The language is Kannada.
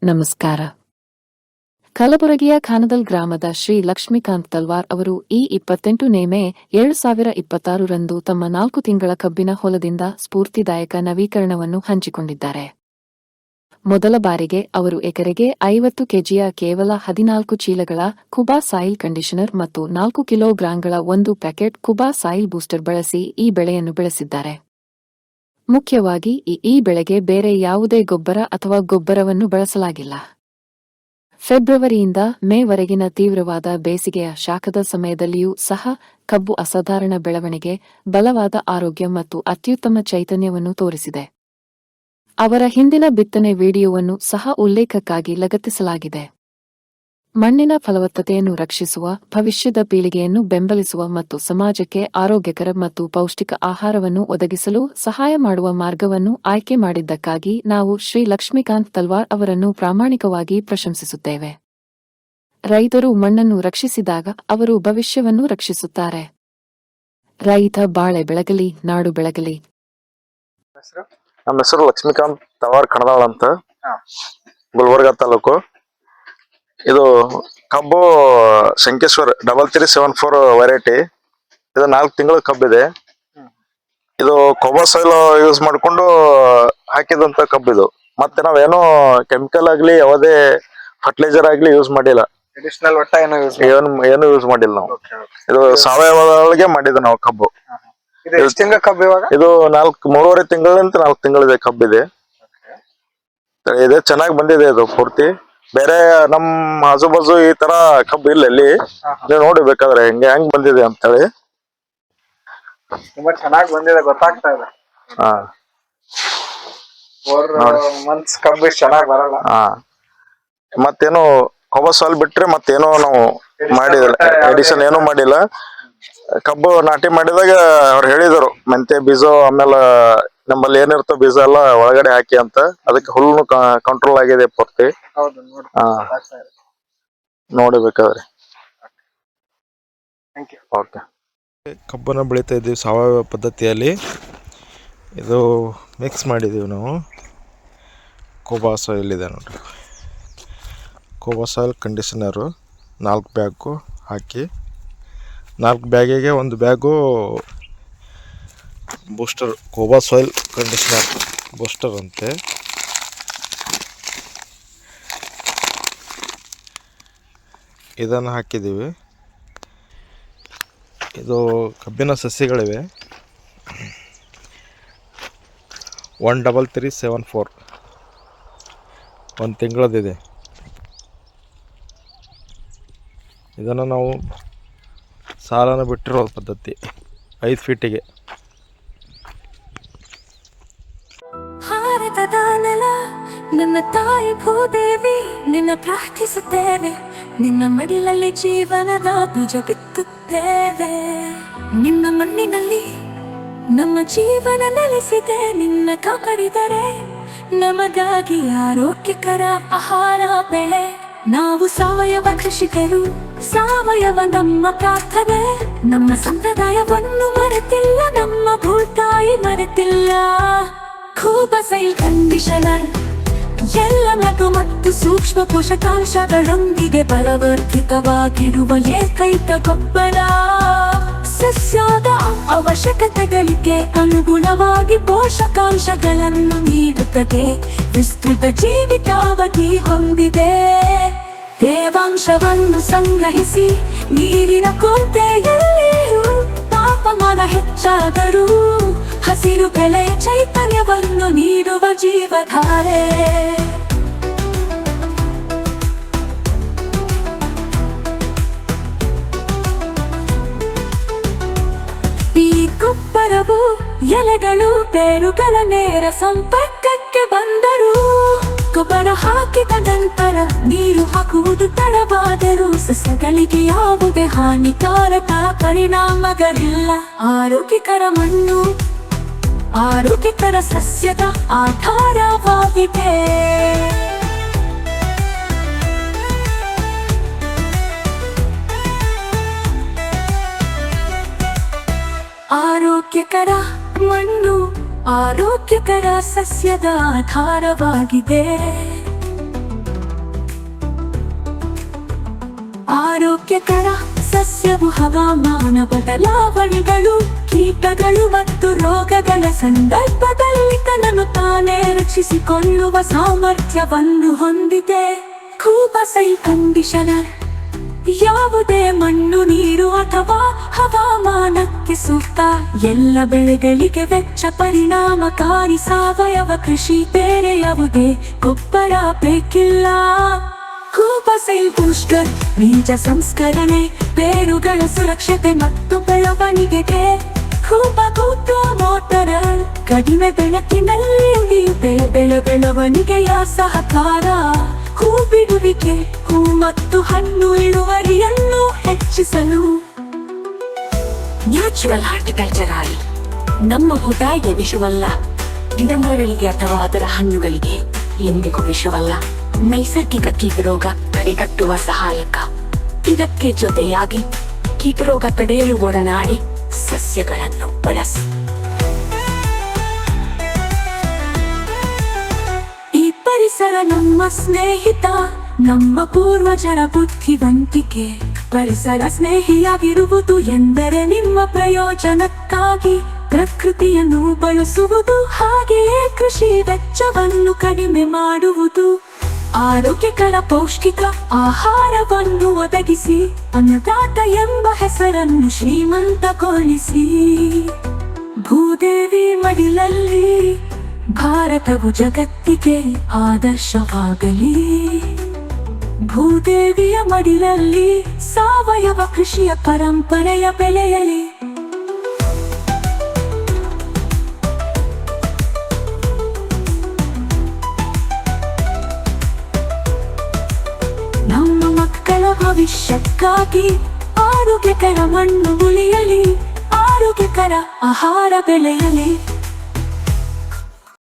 ನಮಸ್ಕಾರ. ಕಲಬುರಗಿಯ ಖಾನದಲ್ ಗ್ರಾಮದ ಶ್ರೀ ಲಕ್ಷ್ಮೀಕಾಂತ್ ತಲ್ವಾರ್ ಅವರು ಈ 28 ಮೇ 2026 ರಂದು ತಮ್ಮ 4 ತಿಂಗಳ ಕಬ್ಬಿನ ಹೊಲದಿಂದ ಸ್ಫೂರ್ತಿದಾಯಕ ನವೀಕರಣವನ್ನು ಹಂಚಿಕೊಂಡಿದ್ದಾರೆ. ಮೊದಲ ಬಾರಿಗೆ ಅವರು ಎಕರೆಗೆ 50 ಕೆಜಿಯ ಕೇವಲ 14 ಚೀಲಗಳ ಕುಬಾ ಸಾಯಿಲ್ ಕಂಡೀಷನರ್ ಮತ್ತು 4 ಕಿಲೋಗ್ರಾಂಗಳ 1 ಪ್ಯಾಕೆಟ್ ಕುಬಾ ಸಾಯಿಲ್ ಬೂಸ್ಟರ್ ಬಳಸಿ ಈ ಬೆಳೆಯನ್ನು ಬೆಳೆಸಿದ್ದಾರೆ. ಮುಖ್ಯವಾಗಿ ಈ ಬೆಳೆಗೆ ಬೇರೆ ಯಾವುದೇ ಗೊಬ್ಬರ ಅಥವಾ ಗೊಬ್ಬರವನ್ನು ಬಳಸಲಾಗಿಲ್ಲ. ಫೆಬ್ರವರಿಯಿಂದ ಮೇವರೆಗಿನ ತೀವ್ರವಾದ ಬೇಸಿಗೆಯ ಶಾಖದ ಸಮಯದಲ್ಲಿಯೂ ಸಹ ಕಬ್ಬು ಅಸಾಧಾರಣ ಬೆಳವಣಿಗೆ, ಬಲವಾದ ಆರೋಗ್ಯ ಮತ್ತು ಅತ್ಯುತ್ತಮ ಚೈತನ್ಯವನ್ನು ತೋರಿಸಿದೆ. ಅವರ ಹಿಂದಿನ ಬಿತ್ತನೆ ವಿಡಿಯೋವನ್ನು ಸಹ ಉಲ್ಲೇಖಕ್ಕಾಗಿ ಲಗತ್ತಿಸಲಾಗಿದೆ. ಮಣ್ಣಿನ ಫಲವತ್ತತೆಯನ್ನು ರಕ್ಷಿಸುವ, ಭವಿಷ್ಯದ ಪೀಳಿಗೆಯನ್ನು ಬೆಂಬಲಿಸುವ ಮತ್ತು ಸಮಾಜಕ್ಕೆ ಆರೋಗ್ಯಕರ ಮತ್ತು ಪೌಷ್ಟಿಕ ಆಹಾರವನ್ನು ಒದಗಿಸಲು ಸಹಾಯ ಮಾಡುವ ಮಾರ್ಗವನ್ನು ಆಯ್ಕೆ ಮಾಡಿದ್ದಕ್ಕಾಗಿ ನಾವು ಶ್ರೀ ಲಕ್ಷ್ಮೀಕಾಂತ್ ತಲ್ವಾರ್ ಅವರನ್ನು ಪ್ರಾಮಾಣಿಕವಾಗಿ ಪ್ರಶಂಸಿಸುತ್ತೇವೆ. ರೈತರು ಮಣ್ಣನ್ನು ರಕ್ಷಿಸಿದಾಗ ಅವರು ಭವಿಷ್ಯವನ್ನು ರಕ್ಷಿಸುತ್ತಾರೆ. ರೈತ ಬಾಳೆ ಬೆಳಗಲಿ, ನಾಡು ಬೆಳಗಲಿ. ನಮ್ಮ ಹೆಸರು ಲಕ್ಷ್ಮೀಕಾಂತ್ ತಲ್ವಾರ್ ಕಣದಾಳ್ ಅಂತ, ಗುಲ್ಬರ್ಗಾ ತಾಲೂಕು. ಇದು ಕಬ್ಬು ಶಂಕೇಶ್ವರ್ 3374 ವೆರೈಟಿ. ಇದು 4 ತಿಂಗಳ ಕಬ್ಬಿದೆ. ಇದು ಕೊಬಾ ಸಾಯಿಲ್ ಯೂಸ್ ಮಾಡ್ಕೊಂಡು ಹಾಕಿದಂತ ಕಬ್ಬಿದು. ಮತ್ತೆ ನಾವೇನು ಕೆಮಿಕಲ್ ಆಗ್ಲಿ ಯಾವುದೇ ಫರ್ಟಿಲೈಸರ್ ಆಗ್ಲಿ ಯೂಸ್ ಮಾಡಿಲ್ಲ. ಅಡಿಷನಲ್ ಒಟ್ಟ ಏನು ಯೂಸ್ ಮಾಡಿಲ್ಲ ನಾವು. ಇದು ಸಾವಯವದೊಳಗೆ ಮಾಡಿದ್ದು ನಾವು ಕಬ್ಬು. ಇದು ಎಷ್ಟು ತಿಂಗಳ ಕಬ್ಬು ಇವಾಗ? ಇದು 3.5 ತಿಂಗಳಿಂದ 4 ತಿಂಗಳಿದೆ ಕಬ್ಬಿದೆ. ಇದೆ ಚೆನ್ನಾಗಿ ಬಂದಿದೆ. ಇದು ಪೂರ್ತಿ ಬೇರೆ ನಮ್ಮ ಆಜು ಬಾಜು ಈ ತರ ಕಬ್ಬು ಇಲ್ಲ. ಇಲ್ಲಿ ನೀವು ನೋಡಿ ಬೇಕಾದ್ರೆ ಹೆಂಗ್ ಬಂದಿದೆ ಅಂತ ಹೇಳಿ. ತುಂಬಾ ಚೆನ್ನಾಗಿ ಬಂದಿದೆ, ಗೊತ್ತಾಗ್ತಾ ಇದೆ. ಮಂತ್ಸ್ ಕಬ್ಬು ಚೆನ್ನಾಗಿ ಬರಲ್ಲ. ಮತ್ತೇನು ಕೊಬಾ ಸಾಯಿಲ್ ಬಿಟ್ರೆ ಮತ್ತೇನೋ ನಾವು ಮಾಡಿದಿಲ್ಲ, ಎಡಿಷನ್ ಏನೂ ಮಾಡಿಲ್ಲ. ಕಬ್ಬು ನಾಟಿ ಮಾಡಿದಾಗ ಅವ್ರು ಹೇಳಿದರು ಮೆಂತೆ ಬೀಜ, ಆಮೇಲೆ ನಮ್ಮಲ್ಲಿ ಏನಿರ್ತೋ ಬೀಜ ಎಲ್ಲ ಒಳಗಡೆ ಹಾಕಿ ಅಂತ. ಅದಕ್ಕೆ ಹುಲ್ಲು ಕಂಟ್ರೋಲ್ ಆಗಿದೆ ಪೂರ್ತಿ. ನೋಡಬೇಕಾದ್ರೆ ಕಬ್ಬನ್ನು ಬೆಳೀತಾ ಇದ್ದೀವಿ ಸಾವಯವ ಪದ್ಧತಿಯಲ್ಲಿ. ಇದು ಮಿಕ್ಸ್ ಮಾಡಿದ್ದೀವಿ ನಾವು. ಕೋಬಾ ಸಾಯಿಲ್ ಇದೆ ನೋಡ್ರಿ, ಕೋಬಾ ಸಾಯಿಲ್ ಕಂಡೀಷನರು 4 ಬ್ಯಾಗು ಹಾಕಿ, 4 ಬ್ಯಾಗಿಗೆ 1 ಬ್ಯಾಗು ಬೂಸ್ಟರ್, ಕೋಬಾ ಸಾಯಿಲ್ ಕಂಡೀಷನರ್ ಬೂಸ್ಟರ್ ಅಂತೆ. ಇದನ್ನು ಹಾಕಿದ್ದೀವಿ. ಇದು ಕಬ್ಬಿನ ಸಸಿಗಳಿವೆ. 13374 1 ತಿಂಗಳದಿದೆ. ಇದನ್ನು ನಾವು ಸಾಲನ್ನು ಬಿಟ್ಟಿರೋ ಪದ್ಧತಿ 5 ಫೀಟಿಗೆ. ಭಾರತದ ನೆಲ ನನ್ನ ತಾಯಿ ಭೂದೇವಿ, ನಿನ್ನ ಪ್ರಾರ್ಥಿಸುತ್ತೇವೆ. ನಿನ್ನ ಮಡಿಲಲ್ಲಿ ಜೀವನದ ಬೀಜ ಬಿತ್ತುತ್ತೇವೆ. ನಿನ್ನ ಮಣ್ಣಿನಲ್ಲಿ ನಮ್ಮ ಜೀವನ ನೆಲೆಸಿದೆ. ನಿನ್ನ ಕಾಪಾಡಿದರೆ ನಮಗಾಗಿ ಆರೋಗ್ಯಕರ ಆಹಾರ ಬೆಳೆ. ನಾವು ಸಾವಯವ ಕೃಷಿಕರು, ಸಾವಯವ ನಮ್ಮ ಪ್ರಾರ್ಥನೆ. ನಮ್ಮ ಸಂಪ್ರದಾಯವನ್ನು ಮರೆತಿಲ್ಲ, ನಮ್ಮ ಭೂತಾಯಿ ಮರೆತಿಲ್ಲ. ಕುಬಾ ಸಾಯಿಲ್ ಕಂಡೀಷನರ್ ಎಲ್ಲ ಲಘು ಮತ್ತು ಸೂಕ್ಷ್ಮ ಪೋಷಕಾಂಶಗಳೊಂದಿಗೆ ಬಲವರ್ಧಿತವಾಗಿರುವ ಏಕೈಕ ಗೊಬ್ಬರ. ಸಸ್ಯದ ಅವಶ್ಯಕತೆಗಳಿಗೆ ಅನುಗುಣವಾಗಿ ಪೋಷಕಾಂಶಗಳನ್ನು ನೀಡುತ್ತದೆ. ವಿಸ್ತೃತ ಜೀವಿತಾವಧಿ ಹೊಂದಿದೆ. ತೇವಾಂಶವನ್ನು ಸಂಗ್ರಹಿಸಿ ನೀರಿನ ಕೊರತೆಯಲ್ಲಿಯೂ ತಾಪಮಾನ ಹೆಚ್ಚಾದರೂ ಹಸಿರು ಬೆಳೆ ಚೈತನ್ಯವನ್ನು ನೀಡುವ ಜೀವಧಾರೆ. ಈ ಗೊಬ್ಬರವು ಎಲೆಗಳು ಬೇರುಗಳ ನೇರ ಸಂಪರ್ಕಕ್ಕೆ ಬಂದರೂ, ಗೊಬ್ಬರ ಹಾಕಿದ ನಂತರ ನೀರು ಹಾಕುವುದು ತಡವಾದರೂ ಸಸ್ಯಗಳಿಗೆ ಯಾವುದೇ ಹಾನಿಕಾರಕ ಪರಿಣಾಮಗಳಿಲ್ಲ. ಆರೋಗ್ಯಕರ ಮಣ್ಣು ಆರೋಗ್ಯಕರ ಸಸ್ಯದ ಆಧಾರವಾಗಿದೆ. ಆರೋಗ್ಯಕರ ಮಣ್ಣು ಆರೋಗ್ಯಕರ ಸಸ್ಯದ ಆಧಾರವಾಗಿದೆ. ಆರೋಗ್ಯಕರ ಸಸ್ಯವು ಹವಾಮಾನ ಬದಲಾವಣೆಗಳು, ಕೀಟಗಳು ಮತ್ತು ರೋಗಗಳ ಸಂದರ್ಭದಲ್ಲಿ ತನ್ನನ್ನು ತಾನೇ ರಕ್ಷಿಸಿಕೊಳ್ಳುವ ಸಾಮರ್ಥ್ಯವನ್ನು ಹೊಂದಿದೆ. ಕೂಪಸೈಲ್ ಕಂಡೀಷನರ್ ಯಾವುದೇ ಮಣ್ಣು, ನೀರು ಅಥವಾ ಹವಾಮಾನಕ್ಕೆ ಸೂಕ್ತ. ಎಲ್ಲ ಬೆಳೆಗಳಿಗೆ ವೆಚ್ಚ ಪರಿಣಾಮಕಾರಿ ಸಾವಯವ ಕೃಷಿ, ಬೇರೆ ಯಾವುದೇ ಗೊಬ್ಬರ ಬೇಕಿಲ್ಲ. ಕೂಪಸೈಲ್ ಬೂಸ್ಟರ್ ಬೀಜ ಸಂಸ್ಕರಣೆ, ಬೇರುಗಳ ಸುರಕ್ಷತೆ ಮತ್ತು ಬೆಳವಣಿಗೆಗೆ. ಕೂಪಕೂಟು ಮೋಟರ್ ಕಡಿಮೆ ಬೆಳಕಿನಲ್ಲಿ ಉಳಿಯುತ್ತೆ ಬೆಳವಣಿಗೆಯ ಸಹಕಾರ. ಹೂ ಬಿಡುವಿಕೆ, ಹೂ ಮತ್ತು ಹಣ್ಣು ಇಳುವರಿಯನ್ನು ಹೆಚ್ಚಿಸಲು. ನ್ಯಾಚುರಲ್ ಹಾರ್ಟಿಕಲ್ಚರ್ ನಮ್ಮ ಉದಾಯ ವಿಷವಲ್ಲ, ಗಿಡಮರಗಳಿಗೆ ಅಥವಾ ಅದರ ಹಣ್ಣುಗಳಿಗೆ ಎಂದಿಗೂ ವಿಷವಲ್ಲ. ನೈಸರ್ಗಿಕ ಕೀಟರೋಗ ತಡೆಗಟ್ಟುವ ಸಹಾಯಕ. ಇದಕ್ಕೆ ಜೊತೆಯಾಗಿ ಕೀಟರೋಗ ತಡೆಯಲು ಒಡನಾಡಿ ಸಸ್ಯಗಳನ್ನು ಬಳಸಿ. ಈ ಪರಿಸರ ನಮ್ಮ ಸ್ನೇಹಿತ, ನಮ್ಮ ಪೂರ್ವಜರ ಬುದ್ಧಿವಂತಿಕೆ. ಪರಿಸರ ಸ್ನೇಹಿಯಾಗಿರುವುದು ಎಂದರೆ ನಿಮ್ಮ ಪ್ರಯೋಜನಕ್ಕಾಗಿ ಪ್ರಕೃತಿಯನ್ನು ಬಳಸುವುದು, ಹಾಗೆಯೇ ಕೃಷಿ ವೆಚ್ಚವನ್ನು ಕಡಿಮೆ ಮಾಡುವುದು. ಆರೋಗ್ಯಕರ ಪೌಷ್ಟಿಕ ಆಹಾರವನ್ನು ಒದಗಿಸಿ ಅನ್ನದಾತ ಎಂಬ ಹೆಸರನ್ನು ಶ್ರೀಮಂತಗೊಳಿಸಿ. ಭೂದೇವಿ ಮಡಿಲಲ್ಲಿ ಭಾರತವು ಜಗತ್ತಿಗೆ ಆದರ್ಶವಾಗಲಿ. ಭೂದೇವಿಯ ಮಡಿಲಲ್ಲಿ ಸಾವಯವ ಕೃಷಿಯ ಪರಂಪರೆಯ ಬೆಳೆಯಲಿ. ನಮ್ಮ ಮಕ್ಕಳ ಭವಿಷ್ಯಕ್ಕಾಗಿ ಆರೋಗ್ಯಕರ ಮಣ್ಣು ಉಳಿಯಲಿ, ಆರೋಗ್ಯಕರ ಆಹಾರ ಬೆಳೆಯಲಿ.